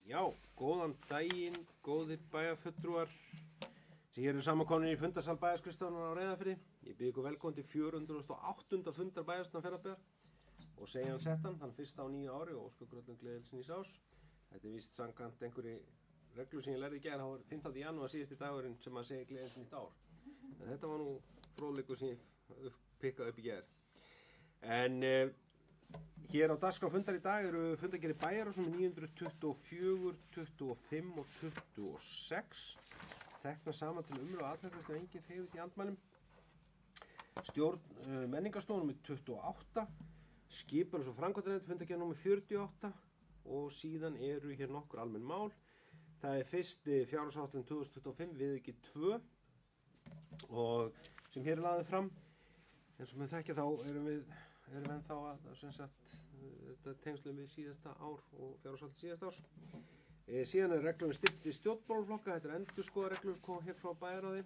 Já, góðan daginn, góðir bæjarfulltrúar sem hér eru samankomnir í fundarsal bæjarskrifstofunnar á Reyðarfirði. Ég býð ykkur velkominn til 408. fundar bæjarstjórnar Fjarðabyggðar og segja hann settan, þann fyrsta á nýja ári og óska ykkur öllum gleðilegs nýs árs. Þetta er víst samkvæmt einhverri reglu sem ég lærði í gær, þá var 15. janúar síðasti dagurinn sem að segja gleðilegs nýtt ár. En þetta var nú fróðleikur sem ég pikkaði upp í gær. En hér á dagskrá fundar í dag eru fundargerðir bæjarráðs nr. 924, 25 og 26 teknar saman til umræðu og atkvæðagreiðslu og enginn hreyfist í andmælum. Stjórn menningarstofu nr. 28, skipunar- og framkvæmdanefnd fundargerð nr. 48 og síðan eru hér nokkur almenn mál. Það er fyrst fjárhagsáætlun 2025 viðauki 2 og sem hér er lagður fram. Eins og með þekkja þá erum við ennþá að sem sagt þetta tengslum við síðasta ár og fjárhagsáætlun síðasta árs. Síðan er reglum við styrkt við stjórnmálaflokka, þetta er endurskoða reglur kom hér frá bæjarráði.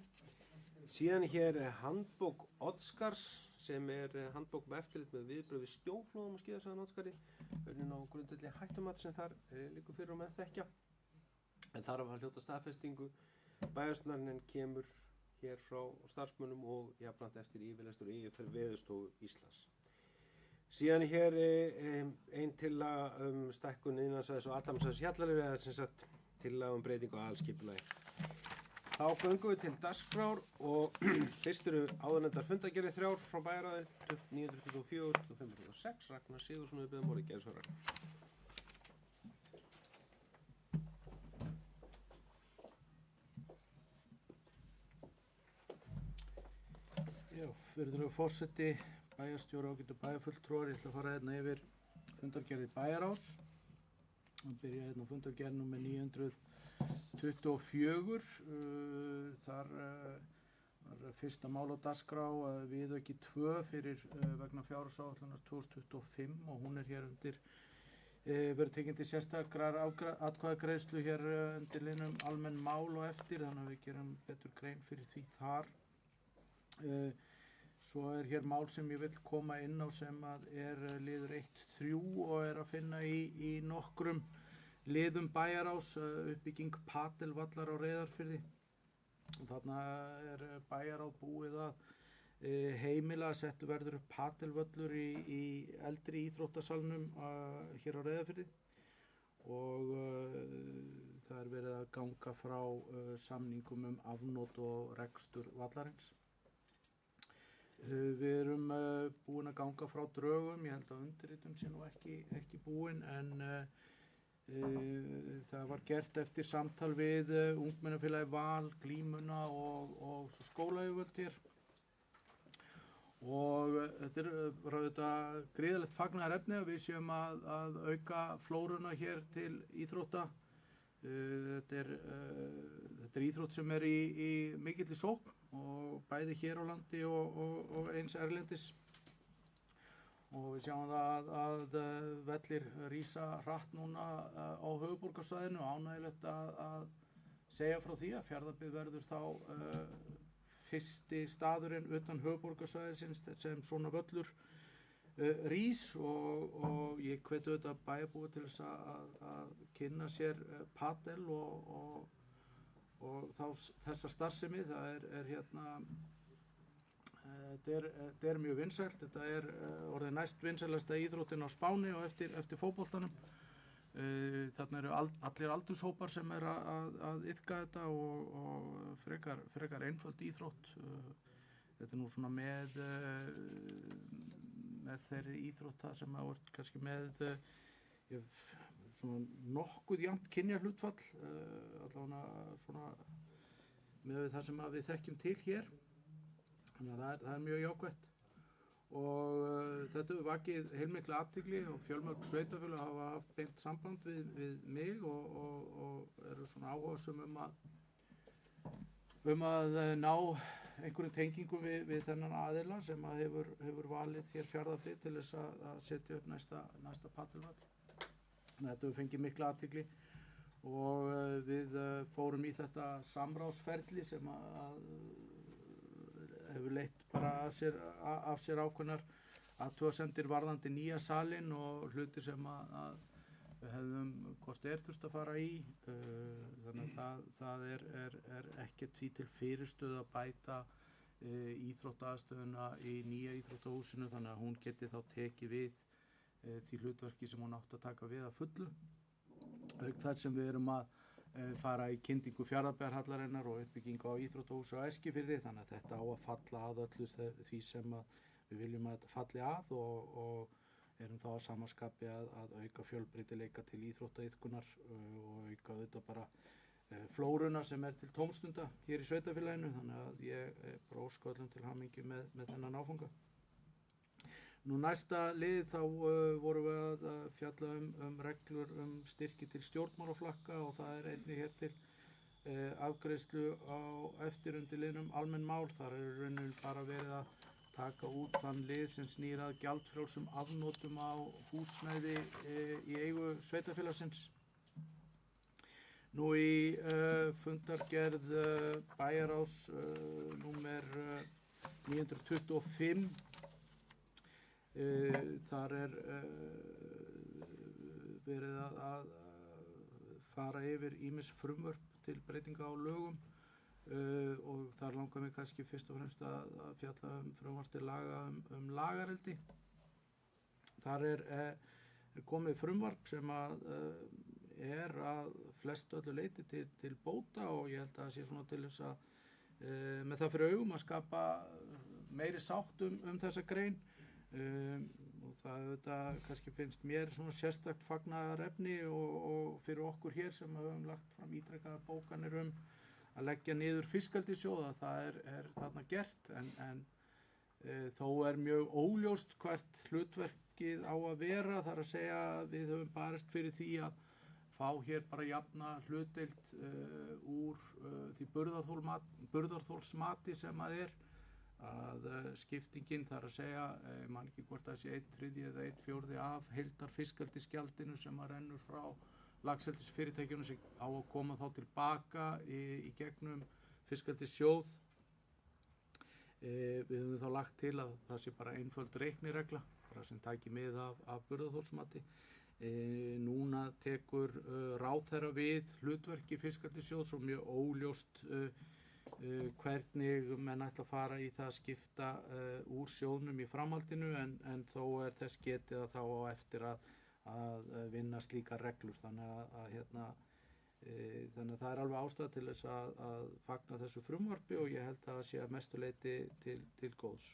Síðan hér handbók Oddskars sem er handbók með eftirlit með viðbrögð við snjóflóðum og skíðasvæðum Oddskari. Unnin á grundvelli hættumat sem þar liggur fyrir og með þekkja. En þar að hljóta staðfestingu bæjarstjórnarinnar kemur hér frá starfsmönnum og jafnframt eftir yfirlestur og yfirferð Veðurstofu Íslands. Síðan hér ein tillaga stækkun innansvæðis og Atlantshafs Hjallalínu eða sem sagt tillaga breytingu á aðalskipulagi. Þá göngum við til dagskrár og fyrst eru áðurnefndar fundargerðir 3 frá bæjarráði 924, 25 og 6. Ragnar Sigurðsson við biðjum orðið geðsvarar. Já, virðulegur forseti, bæjarstjóri ágætu bæjarfulltrúar, ég ætla að fara hérna yfir fundargerðir bæjarráðs. Að byrja hérna á fundargerð nr. 924. Þar var fyrsta mál á dagskrá viðauki 2 fyrir vegna fjárhagsáætlunar 2025 og hún er hér undir verður tekin til sérstakrar atkvæðagreiðslu hér undir liðnum almenn mál og eftir, þannig að við gerum betur grein fyrir því þar. Svo er hér mál sem ég vil koma inn á sem að er liður 1.3 og er að finna í nokkrum liðum bæjarráðs, uppbygging padelvallar á Reyðarfirði. Þarna er bæjarráð búið að heimila að settu verður upp padelvöllur í eldri íþróttasalnum hér á Reyðarfirði og það er verið að ganga frá samningum afnot og rekstur vallarins. Við erum búin að ganga frá drögum, ég held að undirritun sé nú ekki búin en það var gert eftir samtal við ungmennafélagi Val, Glímuna og svo skólayfirvöld hér. Og þetta er bara þetta gríðarlegt fagnaðarefni að við séum að auka flóruna hér til íþrótta. Þetta er íþrótt sem er í mikilli sókn og bæði hér á landi og eins erlendis. Og við sjáum það að vellir rísa hratt núna á höfuðborgarsvæðinu og ánægjulegt að segja frá því að Fjarðabyggð verður þá fyrsti staðurinn utan höfuðborgarsvæðisins sem svona völlur rís og ég hvet auðvitað bæjarbúið til þess að kynna sér padel og þá þessa starfsemi. Það er hérna þetta er mjög vinsælt, þetta er orðið næst vinsælasta íþróttin á Spáni og eftir fótboltanum. Þarna eru allir aldurshópar sem er að iðka þetta og frekar einföld íþrótt. Þetta er nú svona með þeirri íþrótta sem að vart kannski með svona nokkuð jafnt kynjahlutfall, allavega svona með það sem við þekkjum til hér. Þannig að það er mjög jákvætt og þetta hefur vakið heilmikla athygli og fjölmörg sveitarfélög hafa haft beint samband við mig og eru svona áhugasöm að ná einhverjum tengingum við þennan aðila sem að hefur valið hér Fjarðabyggð til þess að setja upp næsta padelvöll. Þetta hefur fengið mikla athygli og við fórum í þetta samráðsferli sem að hefur leitt bara af sér ákveðnar athugasemdir varðandi nýja salinn og hlutir sem að við hefðum hvort þurft að fara í, þannig að það er ekkert því til fyrirstöðu að bæta íþróttaaðstöðuna í nýja íþróttahúsinu, þannig að hún geti þá tekið við því hlutverki sem hún átti að taka við að fullu. Auk þar sem við erum að fara í kyndingu Fjarðabyggðarhallarinnar og uppbyggingu á íþróttahúsi á Eskifirði, þannig að þetta á að falla að öllu því sem að við viljum að þetta falli að og erum þá að samaskapi að auka fjölbreytileika til íþróttaiðkunar og auka auðvitað bara flóruna sem til tómstunda hér í sveitarfélaginu, þannig að ég bara óska öllum til hamingju með þennan áfanga. Nú næsta lið þá vorum við að fjalla reglur styrki til stjórnmálaflokka og það einnig hér til afgreiðslu á eftirundi liðnum almenn mál. Þar raunin bara verið að taka út þann lið sem snýr að gjaldfrjálsum afnotum á húsnæði í eigu sveitarfélagsins. Nú í fundargerð bæjarráðs númer 925 þar verið að fara yfir ýmis frumvörp til breytinga á lögum og þar langar mig kannski fyrst og fremst að fjalla frumvarp til laga lagareldi. Þar er komið frumvarp sem að flest öllu leyti til bóta og ég held að það sé svona til þess að með það fyrir augum að skapa meiri sátt þessa grein. Og það auðvitað kannski finnst mér svona sérstakt fagnaðarefni og fyrir okkur hér sem höfum lagt fram ítrekkaðar bókanir að leggja niður fiskeldissjóð að það er þarna gert en þó er mjög óljóst hvert hlutverkið á að vera, þar að segja að við höfum barist fyrir því að fá hér bara jafna hlutdeild úr því burðarþolsmati sem að skiptingin þar að segja, ég man ekki hvort það sé 1/3 eða 1/4 af heildarfiskeldisgjaldinu sem að rennur frá laxeldisfyrirtækjunum sem á að koma þá tilbaka í gegnum fiskeldissjóð. Við höfum þá lagt til að það sé bara einföld reikniregla, bara sem tæki mið af burðarþolsmati. Núna tekur ráðherra við hlutverki fiskeldissjóðs og mjög óljóst hvernig menn ætla að fara í það að skipta úr sjóðnum í framhaldinu en þó þess getið að þá á eftir að vinna slíkar reglur þannig að það er alveg ástæða til þess að fagna þessu frumvarpi og ég held að það sé að mestu leyti til góðs.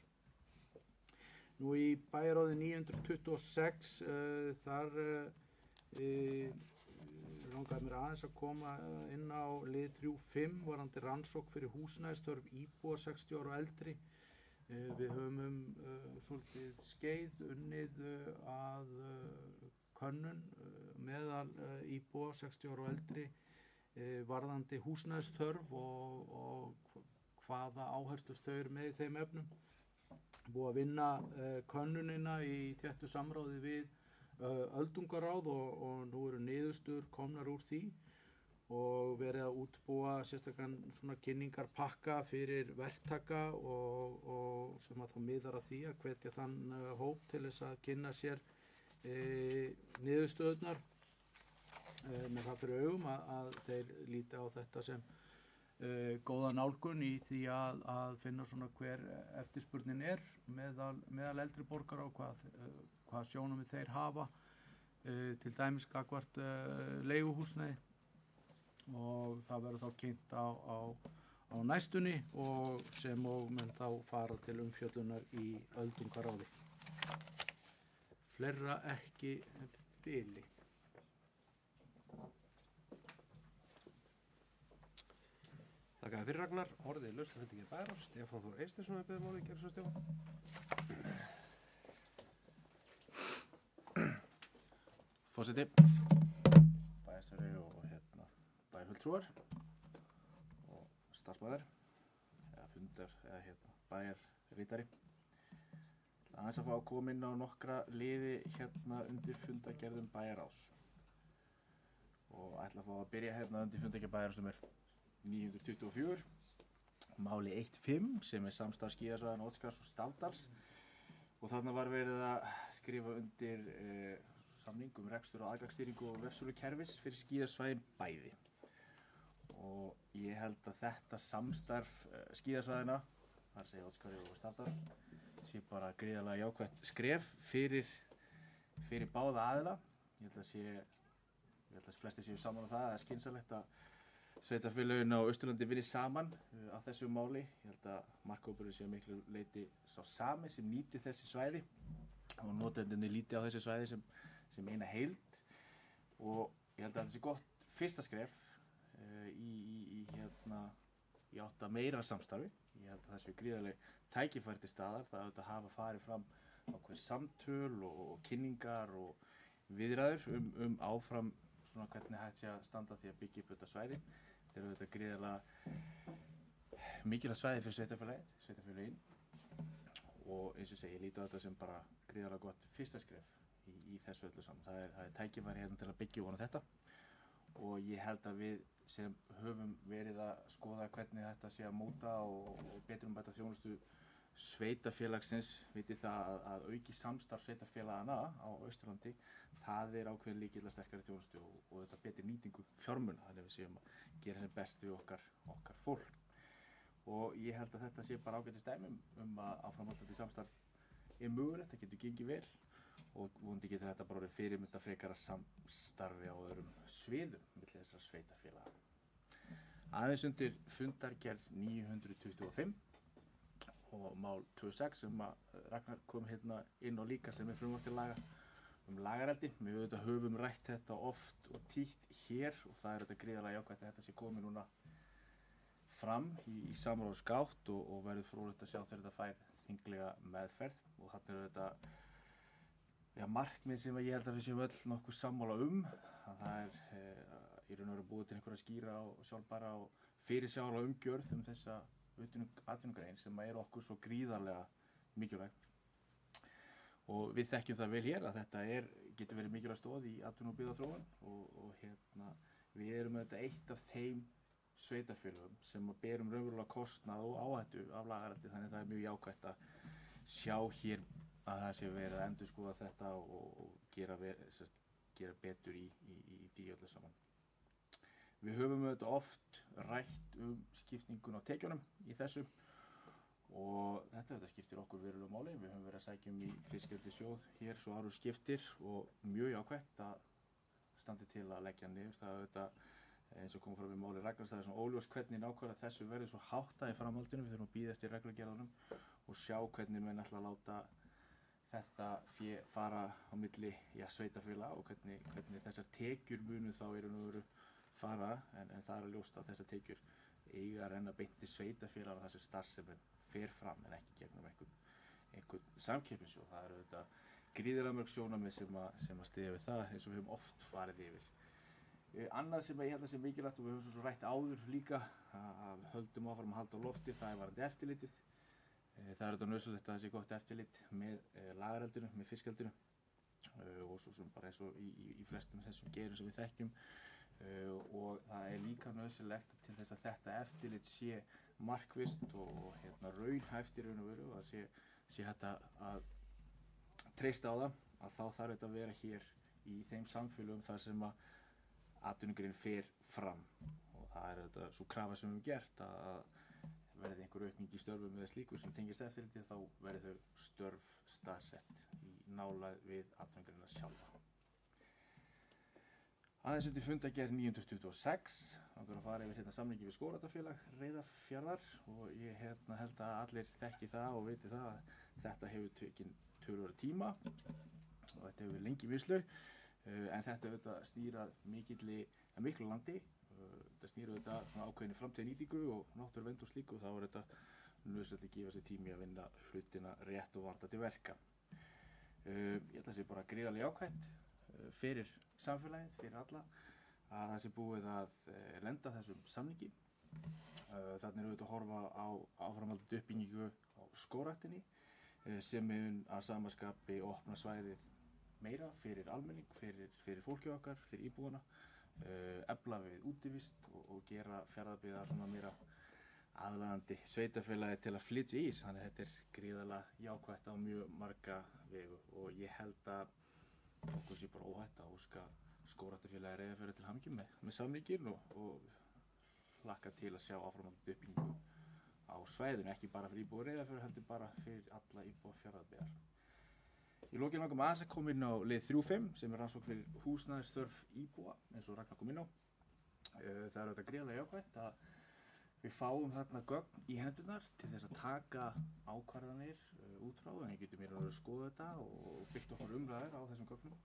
Nú í bæjarráði 926 þar langaði mér aðeins að koma inn á lið 3.5 varðandi rannsókn fyrir húsnæðisþörf íbúa 60 ára og eldri. Við höfum svolítið skeið unnið að könnun meðal íbúa 60 ára og eldri varðandi húsnæðisþörf og hvaða áherslur þau eru með í þeim efnum. Búið að vinna könnunina í þéttu samráði við öldungaráð og nú eru niðurstöður komnar úr því og verið að útbúa sérstakann svona kynningarpakka fyrir verktaka og sem að þá miðar að því að hvetja þann hóp til þess að kynna sér niðurstöðurnar með það fyrir augum að þeir líti á þetta sem góða nálgun í því að finna svona hver eftirspurnin meðal eldri borgara og hvað sjónarmið þeir hafa til dæmis gagnvart leiguhúsnæði og það verður þá kynnt á næstunni og sem og menn þá fara til umfjöllunar í öldungaráði. Fleira ekki bili. Þakka fyrir Ragnar, orðið laust að þetta ekki bæra. Stefán Þór Eysteinsson er beðið orðið, gerðu svo Stefán. Forseti, bæjarstjóri og bæjarfulltrúar og starfsmaður eða fundar eða bæjarritari. Aðeins að fá að koma inn á nokkra liði undir fundargerðum bæjarráðs og ætla að fá að byrja undir fundargerð bæjarráðs sem 924, máli 1.5 sem samstarf skíðasvæðanna Oddsskarðs og Stafdals og þarna var verið að skrifa undir samning rekstur og aðgangsstýringu og vefsölukerfis fyrir skíðasvæðin bæði. Og ég held að þetta samstarf skíðasvæðina, þar segja Oddsskarði og Stafndal, sé bara gríðarlega jákvætt skref fyrir báða aðila. Ég held að flestir séu saman á það að það skynsamlegt að sveitarfélögin á Austurlandi vinni saman á þessu máli. Ég held að markhópurinn sé að miklu leyti sá sami sem nýti þessi svæði og notendurnir líti á þessi svæði sem eina heild. Og ég held að þetta sé gott fyrsta skref í átt að meira samstarfi. Ég held að það séu gríðarleg tækifæri til staðar. Það auðvitað hafa farið fram ákveðin samtöl og kynningar og viðræður áfram svona hvernig hægt sé að standa því að byggja upp þetta svæði. Þetta eru auðvitað gríðarlega mikilvægt svæði fyrir sveitarfélögin og eins og segi, ég líti á þetta sem bara gríðarlega gott fyrsta skref í þessu öllu saman. Það er tækifæri hérna til að byggja ofan á þetta og ég held að við sem höfum verið að skoða hvernig þetta sé að móta og betrumbæta þjónustu sveitafélagsins, vitið það að auki samstarf sveitafélagana á Austurlandi, það er ákveðin lykilla sterkari þjónustu og þetta betri nýtingu fjármuna, þannig að við séum að gera sem best við okkar fólk. Og ég held að þetta sé bara ágætis dæmi að áframhaldandi samstarf er mögulegt, það getur gengið vel og vonandi getur þetta bara orðið fyrirmynda frekara samstarfi á öðrum sviðum milli þessara sveitafélaga. Aðeins undir fundargerð 925 og mál 26 sem Ragnar kom hérna inn á líka sem er frumvarp til laga lagareldi. Við auðvitað höfum rætt þetta oft og títt hér og það er þetta gríðarlega jákvætt að þetta sé komið núna fram í samráðsgátt og verður fróðlegt að sjá þegar þetta fær þinglega meðferð og þarna er þetta markmið sem ég held að við séum öll nokkuð sammála að það er í raun og veru búið til einhverja skýra og sjálfbæra og fyrirsjáanlega umgjörð þessa atvinnugrein sem er okkur svo gríðarlega mikilvægt. Og við þekkjum það vel hér að þetta getur verið mikilvæg stoð í atvinnu- og byggðaþróun og við erum auðvitað eitt af þeim sveitarfélögum sem berum raunverulega kostnað og áhættu af lagareldi, þannig að það er mjög jákvætt að sjá hér að það sé verið að endurskoða þetta og gera betur í því öllu saman. Við höfum auðvitað oft rætt skiptingun á tekjunum í þessu og þetta skiptir okkur verulega máli. Við höfum verið að sækja í fiskeldissjóð hér svo árum skiptir og mjög jákvætt að standi til að leggja niður. Það auðvitað eins og kom fram í máli Ragnars, það er svona óljóst hvernig nákvæmlega þessu verður svo háttað í framhaldinu. Við þurfum að bíða eftir reglugerðunum og sjá hvernig menn ætla að láta þetta fé fara á milli sveitarfélaga og hvernig þessar tekjur munu þá í raun og veru fara, en það er ljóst að þessar tekjur eiga að renna beint til sveitarfélaganna þar sem starfsemin fer fram en ekki gegnum einhvern samkeppnissjóð. Það eru auðvitað gríðarlega mörg sjónarmið sem að styðja við það eins og við höfum oft farið yfir. Annað sem ég held að sé mikilvægt og við höfum svo rætt áður líka að höldum áfram að halda á lofti, það er varðandi eftirlitið. Það er auðvitað nauðsynlegt að það sé gott eftirlit með lagareldinu, með fiskeldinu og svo sem bara eins og í flestum þessum geirum sem við þekkjum. Og það er líka nauðsynlegt til þess að þetta eftirlit sé markvisst og raunhæft í raun og veru og að sé hægt að treysta á það, að þá þarf þetta að vera hér í þeim samfélögum þar sem að atvinnugrein fer fram og það er þetta svo krafa sem við höfum gert að verði einhver aukning í störfum eða slíku sem tengist eftirliti þá verði þau störf staðsett í nálægð við atvinnugreinina sjálfa. Aðeins undir fundargerð 926, þá að fara yfir samningi við Skógræktarfélag Reyðarfjarðar og ég held að allir þekki það og viti það að þetta hefur tekið töluverðan tíma og þetta hefur verið lengi í vinnslu en þetta auðvitað snýr að miklu landi, þetta snýr auðvitað svona ákveðinni framtíð nýtingu og náttúruvernd og slíku og þá er þetta nauðsynlegt að gefa sér tími að vinna hlutina rétt og vanda til verka. Ég held að það sé bara gríðarlega jákvætt fyrir samfélagið, fyrir alla, að það sé búið að lenda þessum samningi. Þarna er auðvitað að horfa á áframhaldandi uppbyggingu á skógræktinni sem mun að sama skapi opna svæðið meira fyrir almenning, fyrir fólkið okkar, fyrir íbúana, efla við útivist og gera Fjarðabyggðar svona meira aðlaðandi sveitarfélagi til að flytja í. Þannig að þetta er gríðarlega jákvætt á mjög marga vegu og ég held að okkur sé bara óhætt að óska Skógræktarfélagi Reyðarfjarðar til hamingju með samninginn og hlakka til að sjá áframhaldandi uppbyggingu á svæðinu, ekki bara fyrir íbúa Reyðarfjarðar heldur bara fyrir alla íbúa Fjarðabyggðar. Í lokin langar mig aðeins að koma inn á lið 3.5 sem er rannsókn fyrir húsnæðisþörf íbúa eins og Ragnar kom inn á. Það er auðvitað gríðarlega jákvætt að við fáum þarna gögn í hendurnar til þess að taka ákvarðanir út frá, en ég getur mér að skoða þetta og byggt okkur umræður á þessum gögnum.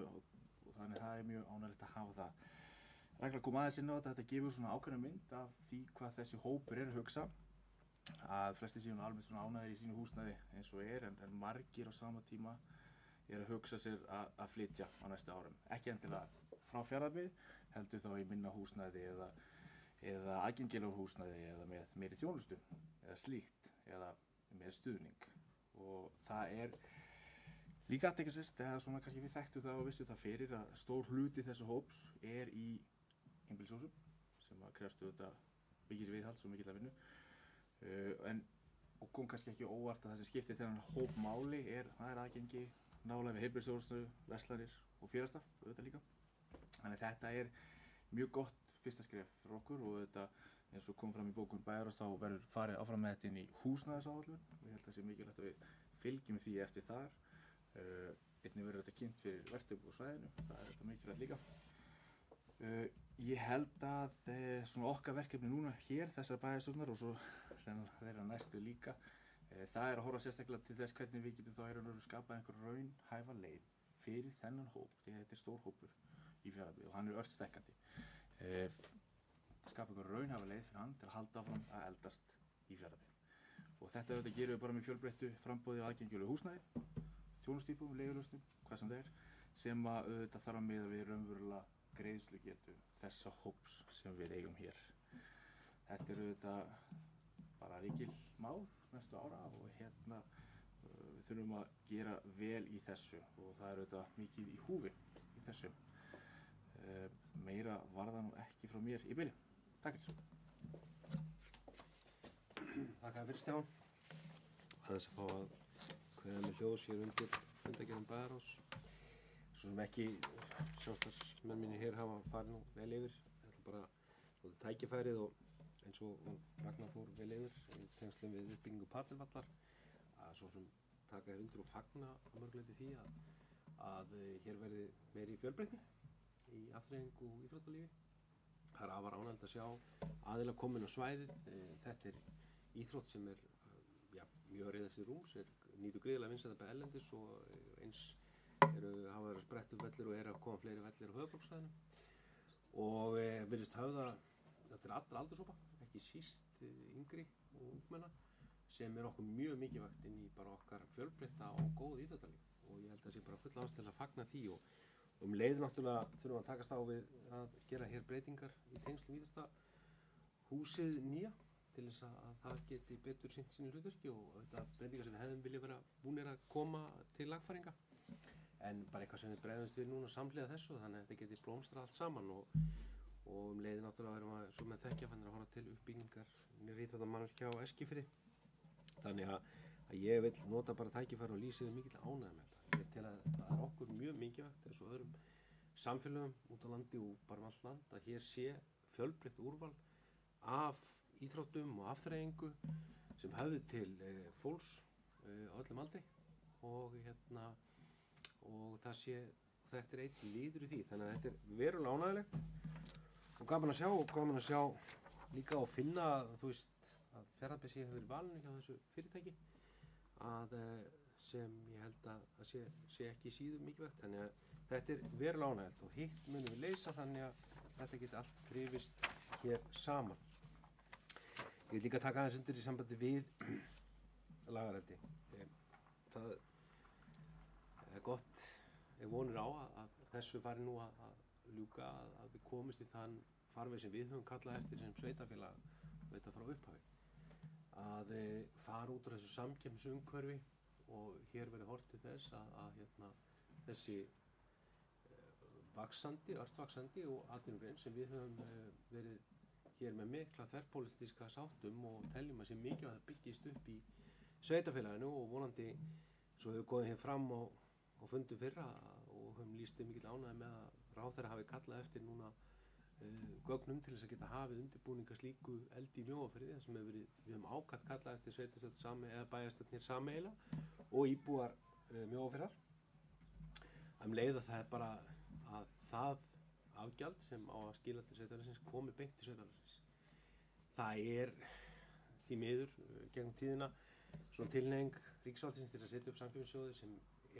Og þannig það er mjög ánægilegt að hafa það. Ragnar kom aðeins inn á þetta gefur svona ákveðna mynd af því hvað þessi hópur er að hugsa. Að flestir séu almennt svona ánægðir í sínu húsnæði eins og en margir á sama tíma er að hugsa sér að flytja á næstu árum. Ekki endilega frá Fjarðabyggð, heldur þá í minna húsnæði eða aðgengilega húsnæði eða með meiri þjónustu eða slíkt eða með stuðning. Og það er líka athyglisvert eða svona kannski við þekktum það og vissum það fyrir að stór hluti þessu hóps er í einbýlishúsum sem að krefst auðvitað mikils viðhalds og mikillar vinnu. Og kom kannski ekki óvart að það sem skiptir þennan hóp máli það er aðgengi, nálægð við heilbrigðisþjónustu, verslanir og félagsstarf auðvitað líka. Þannig þetta er mjög gott fyrsta skref fyrir okkur og auðvitað eins og kom fram í bókun Bæjarráðs þá verður farið áfram með þetta inn í húsnæðisáætlun. Ég held að það sé mikilvægt að við fylgjum því eftir þar. Einnig verður þetta kynnt fyrir verktöku á svæðinu, það er þetta mikilvægt líka. Ég held að svona okkar verkefni núna hér, þessar bæjarstjórnar og svo sem þeirra næstu líka, það er að horfa sérstaklega til þess hvernig við getum þá að skapa einhver raunhæfa leið fyrir þennan hóp, því þetta er stór hópur í Fjarðabyggð og hann er ört stækkandi. Skapa einhver raunhæfa leið fyrir hann til að halda áfram að eldast í Fjarðabyggð. Og þetta auðvitað gerum við bara með fjölbreyttu framboði og aðgengilegu húsnæði, þjónustípum, leigulausnum, hvað sem það er, sem að auðvitað þarf að miða við raunverulega greiðslugetu þessa hóps sem við eigum hér. Þetta er auðvitað bara lykilmál næstu ára og við þurfum að gera vel í þessu og það er auðvitað mikið í húfi í þessu. Meira var það nú ekki frá mér í bili. Takk fyrir. Þakka fyrir Stján. Aðeins að fá að kveða með hljóðs hér undir fundargerðum Bæjarráðs. Svo sem ekki sjálfstæðismenn mínir hér hafa farið nú vel yfir. Ég ætla bara að tækifærið og eins og Ragnar fór vel yfir í tengslum við uppbyggingu Padelvallar að svo sem taka hér undir og fagna að mörguleyti því að hér verði meiri fjölbreytni í afþreyingu og íþróttalífi. Það er afar ánægjulegt að sjá aðila komin á svæðið. Þetta er íþrótt sem er mjög reiðast í rúms, nýtur gríðarlega vinsælda bæði erlendis og eins hafa verið að spretta upp vellir og að koma fleiri vellir á höfuðborgarsvæðinu og virðist höfða til allra aldurshópa, ekki síst yngri og ungmenna sem er okkur mjög mikilvægt inn í bara okkar fjölbreytta og góð íþróttalíf og ég held að það sé bara full ástæða til að fagna því og leið náttúrulega þurfum að takast á við að gera hér breytingar í tengslum íþróttahúsið nýja til þess að það geti betur sinnt sínu hlutverki og þetta breytingar sem við hefðum viljað vera búnir að koma til lagfæringa en bara eitthvað sem við bregðumst við núna samhliða þessu þannig að þetta geti blómstrað allt saman og leiði náttúrulega verðum að svo með þekkja fannir að horfa til uppbyggingar nýrri íþróttamannvirkja á Eskifirði þannig að ég vil nota bara tækifæri og lýsa þið mikill ánægð með þetta ég tel að það er okkur mjög mikilvægt eins og öðrum samfélögum út á landi og bara allt land að hér sé fjölbreytt úrval af íþróttum og afþreyingu sem höfðu til fólks á öllum aldri og þetta er einn liður í því þannig að þetta er verulega ánægjulegt og gaman að sjá líka og finna þú veist að Fjarðabyggð hefur verið valinu hjá þessu fyrirtæki að sem ég held að sé ekki síður mikilvægt þannig að þetta er verulega ánægjulegt og hitt munum við leysa þannig að þetta geti allt þrifist hér saman. Ég vil líka taka aðeins undir í sambandi við lagareldi. Það er gott, ég vonir á að þessu fari nú að ljúka að við komumst í þann farveg sem við höfum kallað eftir sem sveitafélag frá upphafi. Að fara út úr þessu samkeppnisumhverfi og hér verði horft til þess að þessi ört vaxandi og atvinnugrein sem við höfum verið hér með mikla þverpólitíska sáttum og teljum að sé mikilvægt að byggist upp í sveitafélaginu og vonandi svo hefur góðið hér fram á á fundum fyrra og höfum lýst mikill ánægði með að ráðherra hafi kallað eftir núna gögnum til þess að geta hafið undirbúninga slíku eldi í Mjóafirði þar sem við höfum ákatt kallað eftir sveitarstjórn eða bæjarstjórnir sameiginlega og íbúar Mjóafirðar. Leið að það er bara að það afgjald sem á að skila til sveitarfélagsins komi beint til sveitarfélagsins. Það er því miður gegnum tíðina svona tilhneiging ríkisvaldsins til að setja upp samkeppnissjóði sem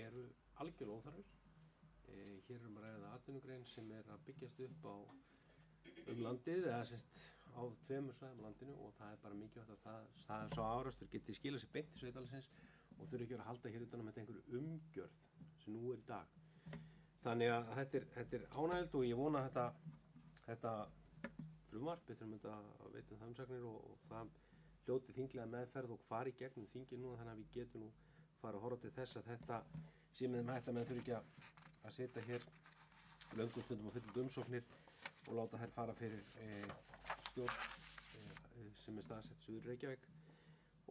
eru algjörlega óþarfir. Hér erum við að ræða atvinnugrein sem er að byggjast upp landið eða á 2 svæðum á landinu og það er bara mikilvægt að það svo árástur geti skilað sér beint til sveitarfélagsins og þurfi ekki að halda hér utan með einhverju umgjörð sem nú er í dag. Þannig að þetta er ánægjulegt og ég vona að þetta frumvarp, við þurfum að veita það umsagnir og það hljóti þinglega meðferð og fari í gegnum þingið nú þannig að við getum nú fara að horfa til þess að þetta sé með þeim hætta með þurfi ekki að setja hér löngum stundum og fullum umsóknir og láta þær fara fyrir stjórn sem er staðsett Suður Reykjavík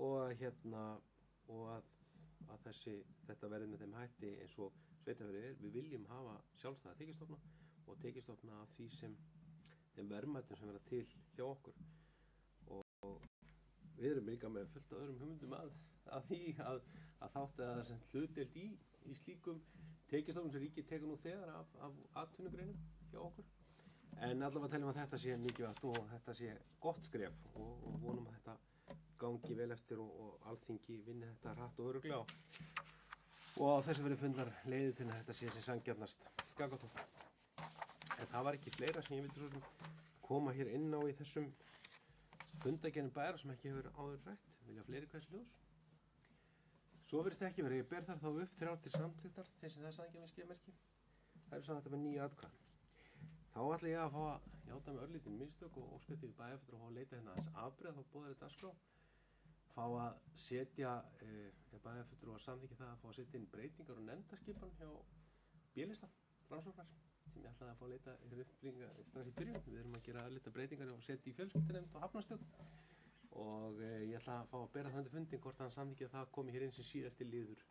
og að þetta verði með þeim hætti eins og sveitarfélagið er. Við viljum hafa sjálfstæða tekjustofna og tekjustofna af því þeim verðmætum sem verða til hjá okkur og við erum líka með fullt af öðrum hugmyndum að því að þátt að það hlutdeild í slíkum tekjustofnum sem ríkið tekur nú þegar af atvinnugreinum hjá okkur. En allavega teljum að þetta sé mikilvægt og þetta sé gott skref og vonum að þetta gangi vel eftir og Alþingi vinni þetta hratt og örugglega og á þessu verið fundar leiðir til að þetta sé sem sanngjarnast gagnvart okkur. En það var ekki fleira sem ég vildi svo sem koma hér inn á í þessum fundagerðum bæjar sem ekki hefur áður rætt. Vilja fleiri hversu ljós? Svo virðist ekki verið. Ég ber þar þá upp 3 til samþykktar þessi það sanngjarnarskeiðmerki. Það eru samt þetta með 9 atkvæðum. Þá ætla ég að fá að játa með örlítinn mistök og óska til bæjarfulltrúa að fá að leita hérna aðeins afbrigða þá boðaðri dagskrá. Fá að setja, bæjarfulltrúa að samþykkja það að fá að setja inn breytingar og nefndaskipan hjá B-lista rannsóknar sem ég ætlaði að fá að leita upplýsinga strax í byrjun. Við erum að gera örlítið breytingar og setja í fjölskyldunefnd og hafnarstjórn og ég ætla að fá að bera það undir fundin hvort hann samþykkja það komi hér inn sem síðasti liður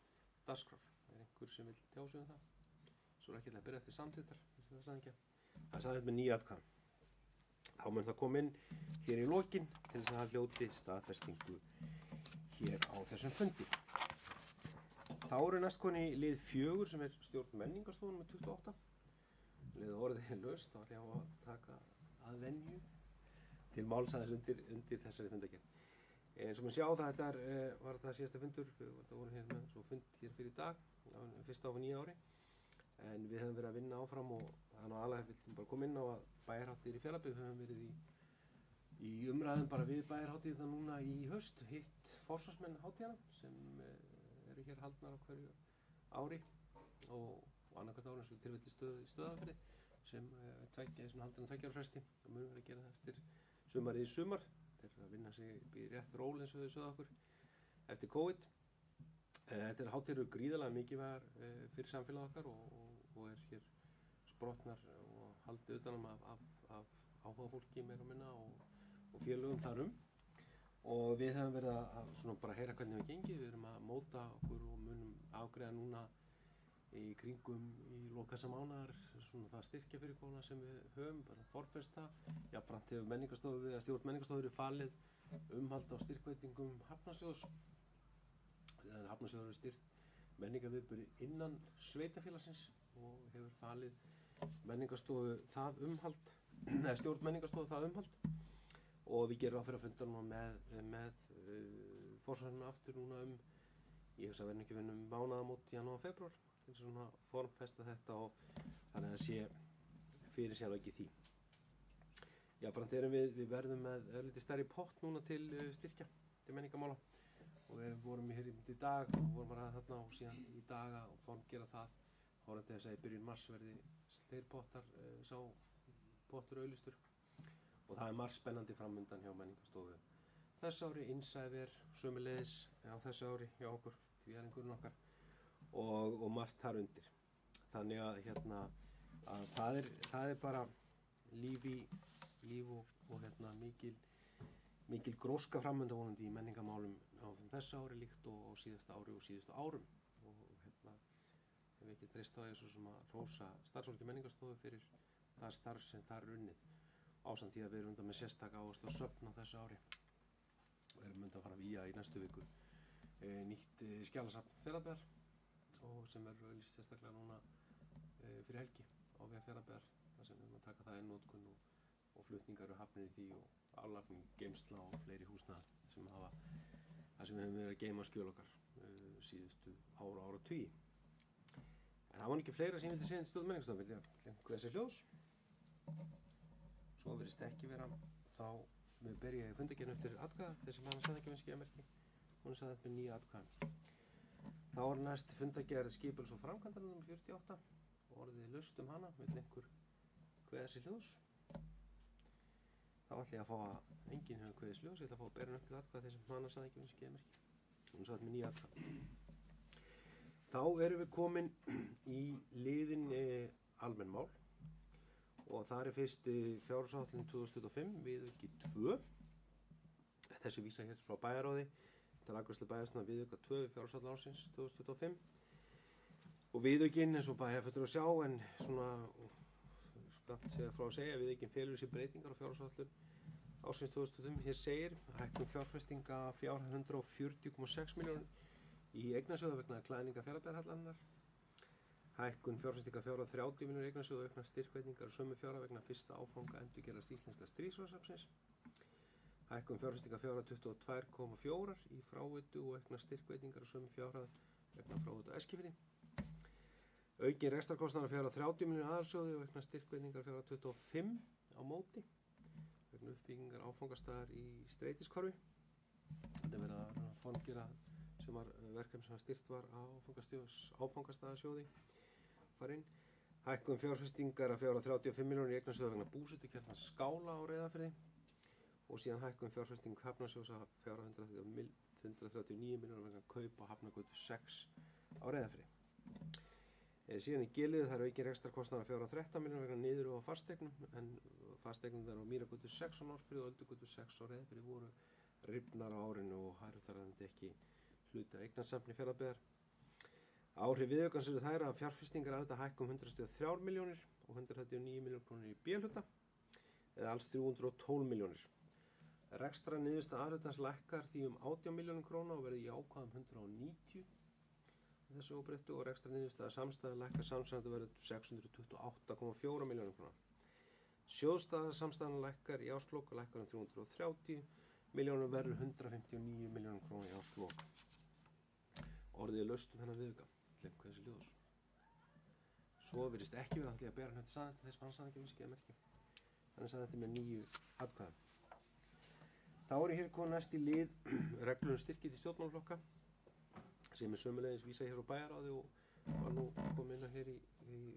dagskrár. Er einhver sem vil tjá sig um það? Svo er ekki að byrja eftir samþykktar, það sagði þetta með 9 atkvæðum. Þá mun það koma inn hér í lokin til þess að það hljóti staðfestingu hér á þessum fundi. Þá eru næstkonni lið 4 sem er stjórn menningarstofunum með 28. Lið orðið laust, þá ætla ég að taka að venju til máls aðeins undir þessari fundagerð. Eins og maður sjá þetta var það síðasta fundur, þetta voru hér með svo fund hér fyrir í dag, fyrst á 9 ári. En við höfum verið að vinna áfram og þannig að alveg viljum bara koma inn á að bæjarhátíðir í Fjarðabyggð höfum verið í umræðum bara við bæjarhátíðina núna í haust, hitt forsvarsmenn hátíðana sem eru hér haldnar á hverju ári og annarkvært ári eins og tilfelli í Stöðvarfirði sem haldnar á 2 ára fresti og munum verið að gera það eftir sumarið í sumar. Þeir eru að vinna sig í rétt ról eins og þau sögðu okkur eftir COVID. Þetta er hátíðir gríðarlega mikilvægar fyrir samfélag okkar og er hér sprottnar og haldið utanum af áhugafólki meira og minna og félögum þarum. Og við höfum verið að svona bara heyra hvernig við gengið. Við erum að móta okkur og munum afgreiða núna í kringum í lok þessa mánaðar svona það styrkjafyrirkomulag sem við höfum, bara forfesta. Jafnframt hefur menningarstofu eða stjórn menningarstofu verið falið umhald á styrkveitingum Hafnarsjóðs. Hafnarsjóður hefur styrkt menningarviðburði innan sveitafélagsins og hefur falið menningarstofu það umhald, eða stjórn menningarstofu það umhald og við gerum ráð fyrir að funda núna með forsvarsmönnum aftur núna ég hugsa að verðum ekki vinna mánaðamót janúar og febrúar til þess að svona formfesta þetta og þannig að sé fyrir sér ekki því. Jafnframt erum við verðum með lítið stærri pott núna til styrkja til menningarmála. Og við vorum hér í dag og vorum bara þarna og síðan í dag að formgera það horfum til þess að í byrjun mars verði þeir pottar, sá pottur auðlistur og það er margt spennandi framundan hjá menningarstofu. Þess ári Insider sömuleiðis á þessu ári hjá okkur, tvíæringurinn okkar og margt þar undir. Þannig að það er bara líf og mikil gróska framundan vonandi í menningarmálum á þessu ári líkt og síðasta ári og síðustu árum og við ekki treyst á þessu sem að hrósa starfsfólki menningarstofu fyrir það starf sem þar er unnið. Ásamt því að við erum undan með sérstaka áherslu á söfn á þessu ári og erum undan að fara að vígja í næstu viku nýtt skjalasafn Fjarðabyggðar og sem verður auglýst sérstaklega núna fyrir helgi á veg Fjarðabyggðar, þar sem við erum að taka það í notkun og flutningar eru hafnir í því og aflagning, geymsla og fleiri húsnæði sem við höfum verið að geyma skjöl okkar síðustu áratugi. En það var ekki fleira sem ég vildi segja til Stjórn menningarstofu, vilja þessi hljós. Svo virðist ekki vera, þá ber ég fundargerðina upp fyrir atkvæða, þessi mann sagði ekki með skíðamerki, hún sagði þetta með 9 atkvæðum. Þá er næst fundargerð skipulags- og framkvæmdanefndar nr. 48, orðið laust hana, vill einhver kveða þessi hljós. Þá ætla ég að fá að enginn hefur kveðið þessi hljós, ég ætla að fá að bera upp til atkvæða þessi mann sagði ekki með skíðamerki, hún sagði þetta með 9 atkvæða. Þá erum við komin í liðin almenn mál og það er fyrst fjárhagsáætlun 2025 viðauki 2. Þessu vísa hér frá bæjarráði til afgreiðslu bæjarstjórnar viðauka 2 við fjárhagsáætlun ársins 2025 og viðaukinn eins og bæjarfulltrúar sjá en svona skammt segja frá að segja viðaukinn felur í sér breytingar á fjárhagsáætlun ársins 2025. Hér segir hækkun fjárfestinga fjárhæð 140,6 milljónir í eignasjóða vegna klæðninga Fjarðabyggðarhallarinnar, hækkun fjárfestinga fjárhæð 30 milljónir í eignasjóða auknar styrkveitingar og sömu fjárhæð vegna fyrsta áfanga endurgerðar íslenska stríðsvarðsafnsins, hækkun fjárfestinga fjárhæð 22,4 í fráveitu og auknar styrkveitingar og sömu fjárhæð vegna fráveitu á Eskifirði, aukin rekstrarkostnaðar fjárhæð 30 milljónir aðalsjóði og auknar styrkveitingar fjárhæð 25 á móti vegna uppbyggingar áfangastaðar í Streitiskorfi. Þetta er verið að formgera sem var verkefni sem styrt var á áfangastaðasjóði farinn. Hækkun fjárfestingar að fjárhæð 35 milljónir í eignasjóða vegna búsetukjarnar Skála á Reyðarfirði og síðan hækkun fjárfesting Hafnarsjóðs að fjárhæð 139 milljónir vegna kaup á Hafnargötu 6 á Reyðarfirði. Síðan í Gilið það er aukin rekstrarkostnaðar að fjárhæð 13 milljónir vegna niður á fasteignum en fasteignum þar á Mýragötu 6 á Norðfirði og Öldugötu 6 á Reyðarfirði voru rifnar á árinu og hæru þar að ekki hluti af eignasafni Fjarðabyggðar. Áhrif viðaukans eru þær að fjárfestingar að þetta hækka 103 milljónir og 139 milljónir krónur í B-hluta eða alls 312 milljónir. Rekstra niðurstaða A-hlutans lækkar því 18 milljónir króna og verði jákvæð 190 þessu óbreyttu og rekstra niðurstaða samstæða lækkar samsvarandi verður 628,4 milljónir króna. Sjóðstaða samstæðan lækkar í árslok og lækkar 330 milljónir verður 159 milljónir króna í árslok. Orðið er laust þennan viðauka, lemka þessi ljós. Svo virðist ekki verið að bera hann til saðan til þess að hann saðan ekki með skíðamerki. Þannig að þetta með 9 atkvæðum. Þá er hér komið næst í lið reglur styrki til stjórnmálaflokka sem er sömulegis vísa hér á bæjarráði og var nú komið inn hér í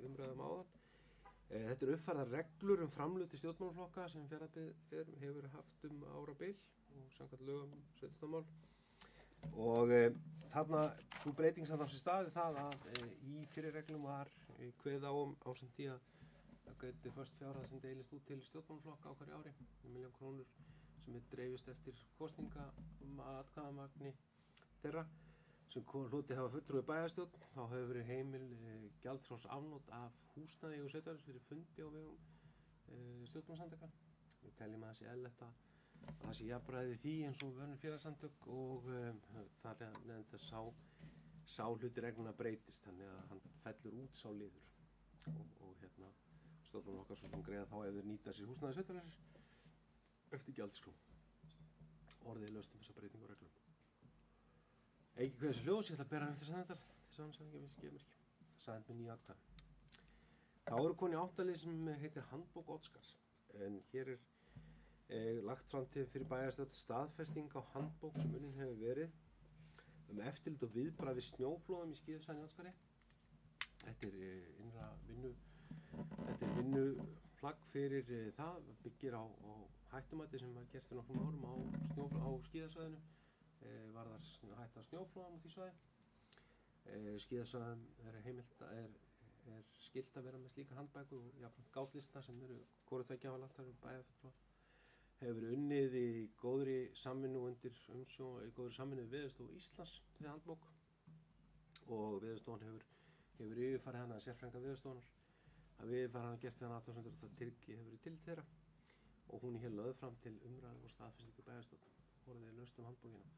umræðum áðan. Þetta er uppfærðar reglur framlög til stjórnmálaflokka sem Fjarðabyggð hefur haft árabil og samkvæmt lögum sveitarstjórnarmál. Og þarna sú breyting sem á sér staði það að í fyrir reglum var kveðið á ásamt því að greiddi föst fjárhæð sem deilist út til stjórnmálaflokka á hverju ári, 1 milljón krónur sem dreifist eftir kosninga atkvæðamagni þeirra sem hluti hafa fulltrúi bæjarstjórn. Þá hefur verið heimil gjaldfrjáls afnot af húsnæði og sveitarfélags fyrir fundi á vegum stjórnmálasamtaka. Við teljum að það sé eðlilegt að það sé jafnræði því eins og önnur félagasamtök og þar nefndi að sá hluti regluna breytist þannig að hann fellur út sá liður og stjórnmálaflokkar svo sem greiða þá ef þeir nýta sér húsnæði sveitarfélags eftir gjaldskrá. Orðið er laust þessa breytingu á reglum. Ekki hvað þessi hljós, ég ætla að bera hann til saðendar þess að hann sagði ekki að við skemur ekki. Saðend með 9 atkvæðum. Þá eru konið áttalið sem heitir Handbók Oddskars en hér er lagt fram til fyrir bæjarstjórn staðfesting á handbók sem unnin hefur verið eftirlit og viðbragð við snjóflóðum í skíðasvæðinu í Oddskari. Þetta er vinnuplagg fyrir það, byggir á hættumati sem var gert fyrir nokkrum árum á skíðasvæðinu, varðar hætta á snjóflóðum á því svæði. Skíðasvæðin er skylt að vera með slíkar handbækur og jafnframt gátlista sem eru hvoru tveggja hafa lagt þar bæjarfulltrúa. Hefur verið unnið í góðri samvinnu Veðurstofu Íslands þessi handbók og Veðurstofan hefur hefur yfirfarið hana sérfræðinga Veðurstofunnar, að yfirfarið hana gert við hana athugasemdir og það hefur verið til þeirra og hún er hér lögð fram til umræðu og staðfestingu bæjarstjórnar. Orðið laust handbókina.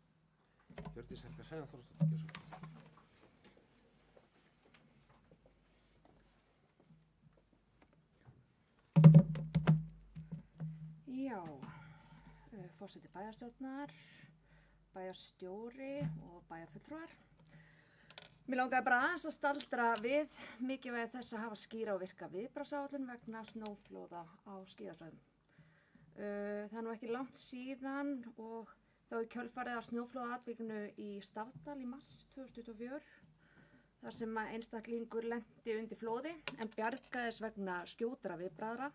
Hjördís Helga Sæðan-Þórsdóttir, gjörðu svo. Já, forseti bæjarstjórnar, bæjarstjóri og bæjarfulltrúar. Mér langaði bara aðeins að staldra við mikilvægi þess að hafa skýra og virka viðbragðsáætlun vegna snjóflóða á skíðasvæðum. Það er nú ekki langt síðan og þá í kjölfarið á snjóflóðaatvikinu í Stafdal í mars 2024 þar sem að einstaklingur lenti undir flóði en bjargaðist vegna skjótra viðbragða.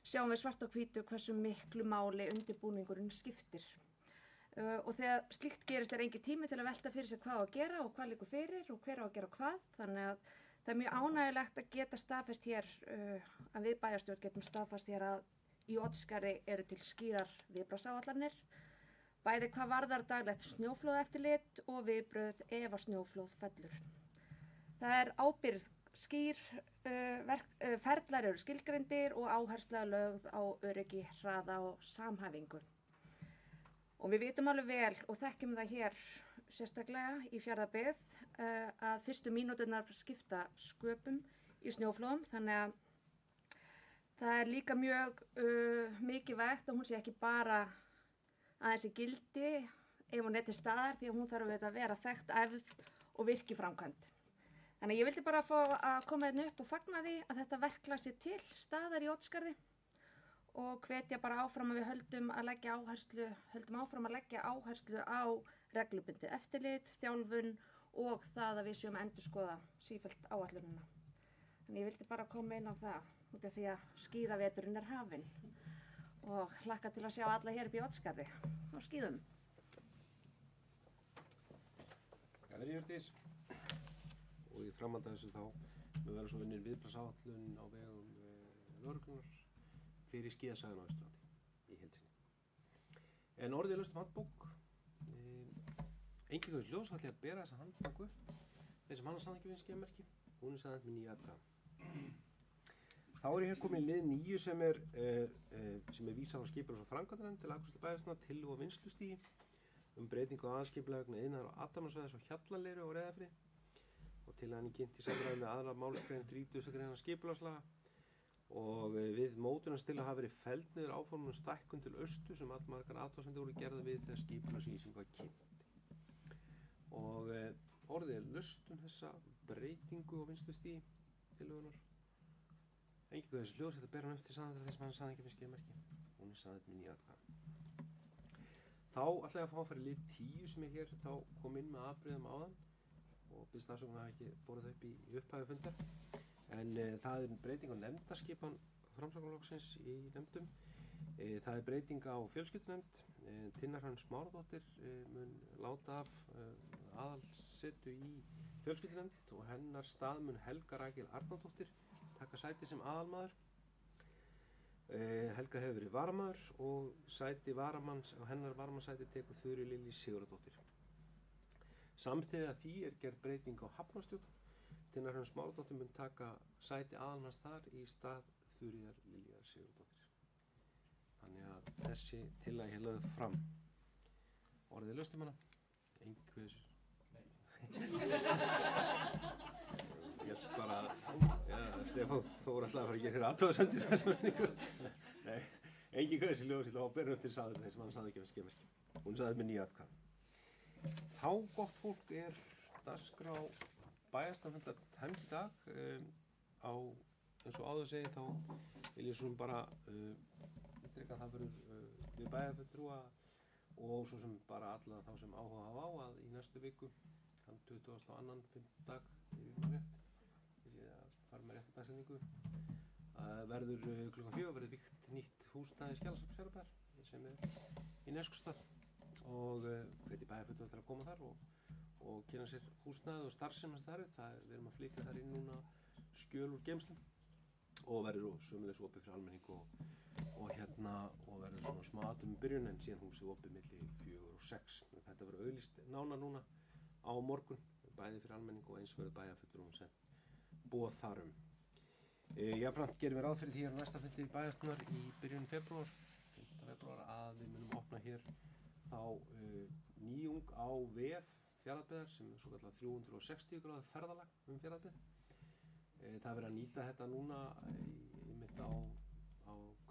Sjáum við svart og hvítu hversu miklu máli undirbúningurinn skiptir. Og þegar slíkt gerist engin tími til að velta fyrir sig hvað á að gera og hvað liggur fyrir og hver á að gera hvað. Þannig að það er mjög ánægjulegt að geta staðfest hér, að við bæjarstjórn getum staðfest hér að í Oddsskarði eru til skýrar viðbragðsáætlanir, bæði hvað varðar daglegt snjóflóðaeftirlit og viðbrögð ef að snjóflóð fellur. Það er ábyrgð skýr, ferlar eru skilgreindir og áhersla lögð á öryggi, hraða og samhæfingu. Og við vitum alveg vel og þekkjum það hér sérstaklega í Fjarðabyggð að fyrstu mínúturnar skipta sköpum í snjóflóðum, þannig að það er líka mjög mikilvægt að hún sé ekki bara aðeins í gildi ef hún er til staðar því að hún þarf að vera þekkt, æfð og virki framkvæmd. Þannig að ég vildi bara fá að koma hérna upp og fagna því að þetta verklag sé til staðar í Oddsskarði og hvetja bara áfram að við höldum áfram að leggja áherslu á reglubundið eftirlit, þjálfun og það að við séum að endurskoða sífellt áætlunina. Þannig ég vildi bara koma inn á það út af því að skíðaveturinn er hafinn og hlakka til að sjá alla hér upp í Oddsskarði á skíðum. Það verið Hjördís. Og í framhaldi af þessu þá við verðum svo unnið viðbragðsáætlun á vegum lögreglunnar fyrir skíðasvæðin á Austurlandi í heild sinni. En orðið laust handbók. Enginn ljós ætli að bera þessa handbók upp. Þeir sem hanna staðan ekki við skíðamerki. Hún er staðan með 9 atkvæða. Þá er ég hér komin í lið 9 sem er vísað á skipulags- og framkvæmdanefnd til afgreiðslu bæjarstjórnar tillögu og vinnslustigi breytingu á aðalskipulagi vegna iðnaðar- og athafnasvæðis á Hjallaleiru og Reyðarfirði og tillagan er kynnt í samræmi við 2. málsgrein 30. greinar skipulagslaga og við mótunarstilla hafa verið felld niður áform stækkun til austur sem allmargar athugasemdir voru gerðar við þegar skipulagslýsing var kynnt. Og orðið er laust þessa breytingu og vinnslustigi tillögunnar. Enginn þessi ljós, þetta ber hann upp til saðan þess að hann saði ekki með skíðamerki. Hún er saðið með 9 atkvæða. Þá ætla ég að fá að fara í lið 10 sem er hér, þá kom inn með afbrigðum áðan og byrst afsökunar að ekki borið það upp í upphafi fundar. En það er breyting á nefndaskipan Framsóknarflokksins í nefndum. Það er breyting á fjölskyldunefnd. Tinna Hrönn Smáradóttir mun láta af aðalsetu í fjölskyldunefnd og hennar stað mun Helga Rakel Arnardóttir taka sæti sem aðalmaður. Helga hefur verið varamaður og hennar varamannssæti tekur Þuríður Lillý Sigurðardóttir. Samhliða því er gerð breyting á hafnarstjórn. Tinna Hrönn Smáradóttir mun taka sæti aðalmanns þar í stað Þuríðar Liljar Sigurðardóttir. Þannig að þessi tillaga hér lögð fram. Orðið laust hana. Einhver... Ég held bara að Stefán Þór ætlaði að fara að gera hér athugasemdir þessa spurningu. Nei, enginn þessi ljós, ég ætla að bera upp til saðið þess að hann saði ekki með skíðamerki. Hún saði með 9 atkvæða. Þá, gott fólk, er dagskrá bæjarstjórnarfundar tæmd í dag. Eins og áður segi þá vil ég svona bara ítreka það fyrir við bæjarfulltrúa og svo sem bara alla þá sem áhuga hafa á að í næstu viku þann 22. fimmtudag ég fara með rétta dagsetningu verður klukkan 4 verður vígt nýtt húsnæði Skjalasafns Fjarðabyggðar sem er í Neskustad og hveti bæjarfulltrúa til að koma þar og kynna sér húsnæði og starfsemi þar við erum að flytja þar inn núna skjöl úr geymslum og verður sömuleiðis opið fyrir almenning og verður svona smá athöfn í byrjun en síðan húsið opið milli 4 og 6. Þetta verður auglýst nánar núna á morgun bæði fyrir almenning og eins verður bæjarfulltrúum sent boð þarum. Jafnframt gerum við ráð fyrir því að næsta fundi bæjarstjórnar í byrjun febrúar, 5. febrúar, að við munum opna hér þá nýjung á vef Fjarðabyggðar sem er svo kallað 360 gráðu ferðalag Fjarðabyggð. Það er verið að nýta þetta núna einmitt á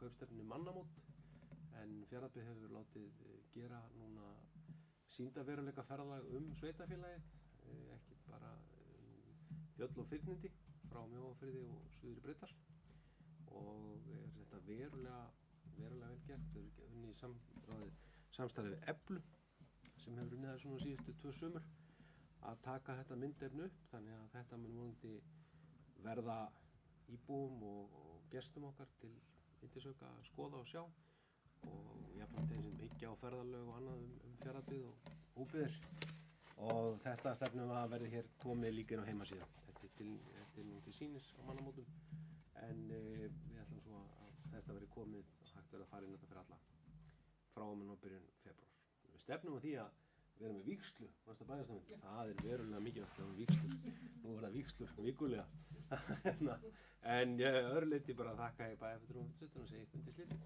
kaupstefnunni Mannamót, en Fjarðabyggð hefur látið gera núna sýndarveruleika ferðalag sveitafélagið, ekki bara fjöll og fyrnindi frá Mjóafirði og Suðri Breiðdal, og er þetta verulega vel gert. Þau eru unnið í samstarfi við Eflu sem hefur unnið það svona síðustu 2 sumur að taka þetta myndefni upp, þannig að þetta mun vonandi verða íbúum og gestum okkar til yndisauka að skoða og sjá, og jafnframt þeim sem hyggja á ferðalög og annað Fjarðabyggð og óbyggðir. Og þetta stefnum að verði hér komið líka inn á heimasíðu. Þetta er nú til sýnis á Mannamótum, en við ætlum svo að þetta verði komið og hægt verið að fara inn þetta fyrir alla frá og með byrjun febrúar. Við stefnum á því að við erum með vígslu næsta bæjarstjórn. Það er verulega mikilvægt að við vígslur. Nú verða vígslur vikulega. En öðru leyti bara þakka ég bæjarfulltrúum og segi fundi slitið.